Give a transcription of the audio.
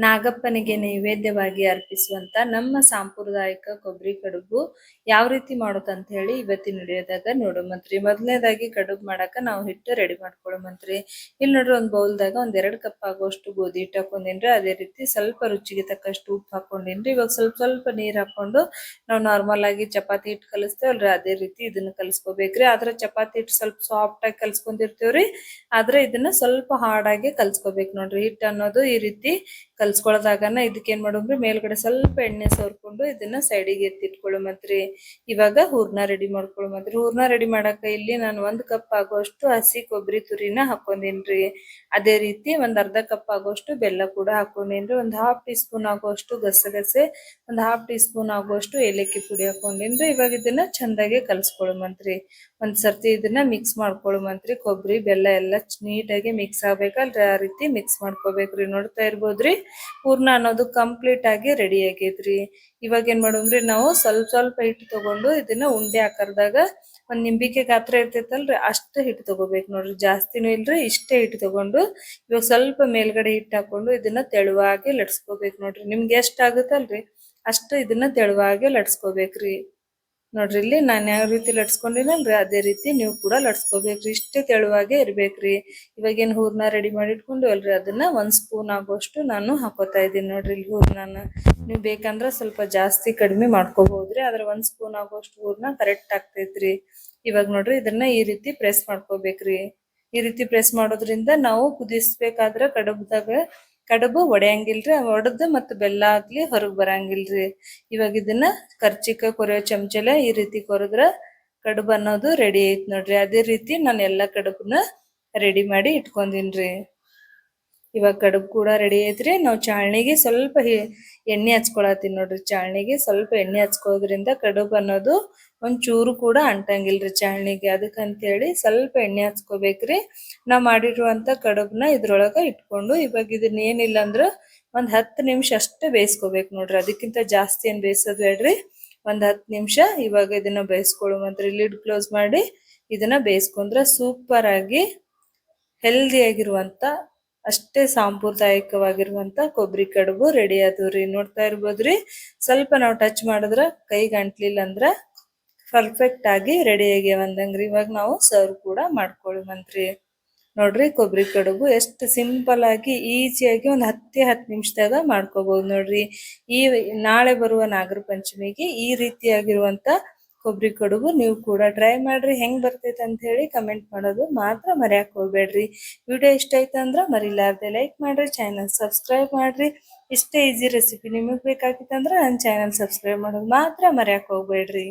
ನಾಗಪ್ಪನಿಗೆ ನೈವೇದ್ಯವಾಗಿ ಅರ್ಪಿಸುವಂತ ನಮ್ಮ ಸಾಂಪ್ರದಾಯಿಕ ಕೊಬ್ಬರಿ ಕಡುಬು ಯಾವ ರೀತಿ ಮಾಡೋದಂತ ಹೇಳಿ ಇವತ್ತಿನ ವಿಡಿಯೋದಾಗ ನೋಡೋಮಂತ್ರಿ. ಮೊದಲನೇದಾಗಿ ಕಡುಬು ಮಾಡಾಕ ನಾವು ಹಿಟ್ಟು ರೆಡಿ ಮಾಡ್ಕೊಳ್ಳೋಮಂತ್ರಿ. ಇಲ್ಲಿ ನೋಡ್ರಿ ಒಂದು ಬೌಲ್ದಾಗ ಒಂದ್ 2 ಕಪ್ ಆಗುವಷ್ಟು ಗೋಧಿ ಹಿಟ್ಟು ಹಾಕೊಂಡಿನ್ರಿ. ಅದೇ ರೀತಿ ಸ್ವಲ್ಪ ರುಚಿಗೆ ತಕ್ಕಷ್ಟು ಉಪ್ಪು ಹಾಕೊಂಡಿನ್ರಿ. ಇವಾಗ ಸ್ವಲ್ಪ ಸ್ವಲ್ಪ ನೀರ್ ಹಾಕೊಂಡು ನಾವು ನಾರ್ಮಲ್ ಆಗಿ ಚಪಾತಿ ಹಿಟ್ಟು ಕಲಿಸ್ತೇವಲ್ರಿ ಅದೇ ರೀತಿ ಇದನ್ನ ಕಲ್ಸ್ಕೋಬೇಕ್ರಿ. ಆದ್ರೆ ಚಪಾತಿ ಹಿಟ್ಟು ಸ್ವಲ್ಪ ಸಾಫ್ಟ್ ಆಗಿ ಕಲ್ಸ್ಕೊಂಡಿರ್ತೇವ್ರಿ, ಆದ್ರೆ ಇದನ್ನ ಸ್ವಲ್ಪ ಹಾರ್ಡ್ ಆಗಿ ಕಲ್ಸ್ಕೋಬೇಕು ನೋಡ್ರಿ. ಹಿಟ್ಟು ಅನ್ನೋದು ಈ ರೀತಿ ಕಲ್ಸ್ಕೊಳದಾಗನ ಇದಕ್ಕೆ ಏನ್ ಮಾಡೋದ್ರಿ, ಮೇಲ್ಗಡೆ ಸ್ವಲ್ಪ ಎಣ್ಣೆ ಸವರ್ಕೊಂಡು ಇದನ್ನ ಸೈಡಿಗೆ ಎತ್ತಿಟ್ಕೊಳ್ಳುಮಂತ್ರಿ. ಇವಾಗ ಹೂರ್ಣ ರೆಡಿ ಮಾಡ್ಕೊಳ್ಳುಮಂತ್ರಿ. ಹೂರ್ಣ ರೆಡಿ ಮಾಡಾಕ ಇಲ್ಲಿ ನಾನು 1 ಕಪ್ ಆಗುವಷ್ಟು ಹಸಿ ಕೊಬ್ಬರಿ ತುರಿನ ಹಾಕೊಂಡಿನ್ರಿ. ಅದೇ ರೀತಿ ಒಂದ್ ಅರ್ಧ ಕಪ್ ಆಗುವಷ್ಟು ಬೆಲ್ಲ ಕೂಡ ಹಾಕೊಂಡಿನ್ರಿ. ಒಂದ್ ಹಾಫ್ ಟೀ ಸ್ಪೂನ್ ಆಗುವಷ್ಟು ಗಸಗಸೆ, ಒಂದ್ ಹಾಫ್ ಟೀ ಸ್ಪೂನ್ ಆಗುವಷ್ಟು ಏಲಕ್ಕಿ ಪುಡಿ ಹಾಕೊಂಡಿನ್ರಿ. ಇವಾಗ ಇದನ್ನ ಚಂದಾಗಿ ಕಲ್ಸ್ಕೊಳ್ಳುಮಂತ್ರಿ. ಒಂದ್ ಸರ್ತಿ ಇದನ್ನ ಮಿಕ್ಸ್ ಮಾಡ್ಕೊಳ್ಳುಮಂತ್ರಿ. ಕೊಬ್ಬರಿ ಬೆಲ್ಲ ಎಲ್ಲ ನೀಟಾಗಿ ಮಿಕ್ಸ್ ಆಗ್ಬೇಕಲ್ರಿ, ಆ ರೀತಿ ಮಿಕ್ಸ್ ಮಾಡ್ಕೋಬೇಕ್ರಿ. ನೋಡ್ತಾ ಇರ್ಬೋದ್ರಿ, ಹೂರ್ಣ ಅನ್ನೋದು ಕಂಪ್ಲೀಟ್ ಆಗಿ ರೆಡಿ ಆಗೈತ್ರಿ. ಇವಾಗ ಏನ್ ಮಾಡೋದ್ರಿ, ನಾವು ಸ್ವಲ್ಪ ಸ್ವಲ್ಪ ಹಿಟ್ಟು ತಗೊಂಡು ಇದನ್ನ ಉಂಡೆ ಆಕಾರದಾಗ ಒಂದ್ ನಿಂಬಿಕೆ ಗಾತ್ರ ಇರ್ತೈತಲ್ರಿ ಅಷ್ಟು ಹಿಟ್ಟು ತಗೋಬೇಕು ನೋಡ್ರಿ, ಜಾಸ್ತಿನೂ ಇಲ್ರಿ. ಇಷ್ಟೇ ಹಿಟ್ಟು ತಗೊಂಡು ಇವಾಗ ಸ್ವಲ್ಪ ಮೇಲ್ಗಡೆ ಹಿಟ್ಟು ಹಾಕೊಂಡು ಇದನ್ನ ತೆಳುವಾಗಿ ಲಟ್ಸ್ಕೋಬೇಕು ನೋಡ್ರಿ. ನಿಮ್ಗೆ ಎಷ್ಟ್ ಆಗುತ್ತಲ್ರಿ ಅಷ್ಟು ಇದನ್ನ ತೆಳುವಾಗಿ ಲಟ್ಸ್ಕೋಬೇಕ್ರಿ. ನೋಡ್ರಿ ಇಲ್ಲಿ ನಾನು ಯಾವ ರೀತಿ ಲಟ್ಸ್ಕೊಂಡಿನಲ್ರಿ ಅದೇ ರೀತಿ ನೀವು ಕೂಡ ಲಟ್ಸ್ಕೋಬೇಕ್ರಿ. ಇಷ್ಟೇ ತೆಳುವಾಗೆ ಇರ್ಬೇಕ್ರಿ. ಇವಾಗೇನ್ ಹೂರ್ಣ ರೆಡಿ ಮಾಡಿ ಇಟ್ಕೊಂಡ್ವಲ್ರಿ ಅದನ್ನ 1 ಸ್ಪೂನ್ ಆಗುವಷ್ಟು ನಾನು ಹಾಕೋತಾ ಇದ್ದೀನಿ ನೋಡ್ರಿ. ಇಲ್ಲಿ ಹೂರ್ಣನ ನೀವು ಬೇಕಂದ್ರ ಸ್ವಲ್ಪ ಜಾಸ್ತಿ ಕಡಿಮೆ ಮಾಡ್ಕೋಬಹುದ್ರಿ, ಆದ್ರೆ 1 ಸ್ಪೂನ್ ಆಗುವಷ್ಟು ಹೂರ್ಣ ಕರೆಕ್ಟ್ ಆಗ್ತೈತ್ರಿ. ಇವಾಗ ನೋಡ್ರಿ ಇದನ್ನ ಈ ರೀತಿ ಪ್ರೆಸ್ ಮಾಡ್ಕೋಬೇಕ್ರಿ. ಈ ರೀತಿ ಪ್ರೆಸ್ ಮಾಡೋದ್ರಿಂದ ನಾವು ಕುದಿಸ್ಬೇಕಾದ್ರ ಕಡುಬು ಒಡೆಯಂಗಿಲ್ರಿ, ಒಡೆದು ಮತ್ತು ಬೆಲ್ಲ ಆಗ್ಲಿ ಹೊರಗ್ ಬರಂಗಿಲ್ರಿ. ಇವಾಗ ಇದನ್ನ ಕರ್ಚಿಕ ಕೊರೆಯೋ ಚಮಚಲೆ ಈ ರೀತಿ ಕೊರೆದ್ರ ಕಡುಬು ಅನ್ನೋದು ರೆಡಿ ಐತ್ ನೋಡ್ರಿ. ಅದೇ ರೀತಿ ನಾನು ಎಲ್ಲಾ ಕಡುಬನ್ನ ರೆಡಿ ಮಾಡಿ ಇಟ್ಕೊಂಡಿನ್ರಿ. ಇವಾಗ ಕಡುಬು ಕೂಡ ರೆಡಿ ಐತ್ರಿ. ನಾವು ಚಾಳ್ನಿಗೆ ಸ್ವಲ್ಪ ಎಣ್ಣೆ ಹಚ್ಕೊಳತ್ತೀನಿ ನೋಡ್ರಿ. ಚಾಳ್ನಿಗೆ ಸ್ವಲ್ಪ ಎಣ್ಣೆ ಹಚ್ಕೊಳ್ಳೋದ್ರಿಂದ ಕಡುಬು ಅನ್ನೋದು ಒಂದ್ ಚೂರು ಕೂಡ ಅಂಟಂಗಿಲ್ರಿ ಚಾಳ್ನಿಗೆ. ಅದಕ್ಕಂತೇಳಿ ಸ್ವಲ್ಪ ಎಣ್ಣೆ ಹಚ್ಕೋಬೇಕ್ರಿ. ನಾವ್ ಮಾಡಿರುವಂತ ಕಡುಬನ್ನ ಇದ್ರೊಳಗ ಇಟ್ಕೊಂಡು ಇವಾಗ ಇದನ್ನ ಏನಿಲ್ಲ ಅಂದ್ರ ಒಂದ್ 10 ನಿಮಿಷ ಅಷ್ಟೇ ಬೇಯಿಸ್ಕೋಬೇಕು ನೋಡ್ರಿ. ಅದಕ್ಕಿಂತ ಜಾಸ್ತಿ ಏನ್ ಬೇಯಿಸೋದ್ ಬೇಡ್ರಿ. ಒಂದ್ 10 ನಿಮಿಷ ಇವಾಗ ಇದನ್ನ ಬೇಯಿಸ್ಕೊಳ್ಳುವಂತ್ರಿ. ಲಿಡ್ ಕ್ಲೋಸ್ ಮಾಡಿ ಇದನ್ನ ಬೇಯಿಸ್ಕೊಂಡ್ರ ಸೂಪರ್ ಆಗಿ ಹೆಲ್ದಿ ಆಗಿರುವಂತ ಅಷ್ಟೇ ಸಾಂಪ್ರದಾಯಿಕವಾಗಿರುವಂತ ಕೊಬ್ಬರಿ ಕಡುಬು ರೆಡಿ ಆದವ್ರಿ. ನೋಡ್ತಾ ಇರ್ಬೋದ್ರಿ, ಸ್ವಲ್ಪ ನಾವು ಟಚ್ ಮಾಡಿದ್ರ ಕೈಗೆ ಅಂಟ್ಲಿಲ್ಲ ಅಂದ್ರ ಪರ್ಫೆಕ್ಟ್ ಆಗಿ ರೆಡಿ ಆಗ್ಯಾವಂದಂಗ್ರಿ. ಇವಾಗ ನಾವು ಸರ್ವ್ ಕೂಡ ಮಾಡ್ಕೊಳ್ಳುವಂತ್ರಿ. ನೋಡ್ರಿ ಕೊಬ್ಬರಿ ಕಡುಬು ಎಷ್ಟು ಸಿಂಪಲ್ ಆಗಿ ಈಸಿಯಾಗಿ ಒಂದ್ 10 ನಿಮಿಷದಾಗ ಮಾಡ್ಕೋಬಹುದು ನೋಡ್ರಿ. ಈ ನಾಳೆ ಬರುವ ನಾಗರ ಪಂಚಮಿಗೆ ಈ ರೀತಿಯಾಗಿರುವಂತ ಕೊಬ್ಬರಿ ಕಡುಬು ನೀವು ಕೂಡ ಟ್ರೈ ಮಾಡ್ರಿ. ಹೆಂಗ್ ಬರ್ತೈತೆ ಅಂತ ಹೇಳಿ ಕಮೆಂಟ್ ಮಾಡೋದು ಮಾತ್ರ ಮರ್ಯಾಕ್ ಹೋಗ್ಬೇಡ್ರಿ. ವಿಡಿಯೋ ಇಷ್ಟ ಆಯ್ತು ಅಂದ್ರ ಮರಿಲಾರ್ದೆ ಲೈಕ್ ಮಾಡ್ರಿ, ಚಾನಲ್ ಸಬ್ಸ್ಕ್ರೈಬ್ ಮಾಡ್ರಿ. ಇಷ್ಟೇ ಈಸಿ ರೆಸಿಪಿ ನಿಮಗ್ ಬೇಕಾಗಿತ್ತಂದ್ರ ನನ್ನ ಚಾನಲ್ ಸಬ್ಸ್ಕ್ರೈಬ್ ಮಾಡೋದು ಮಾತ್ರ ಮರ್ಯಾಕ್ ಹೋಗ್ಬೇಡ್ರಿ.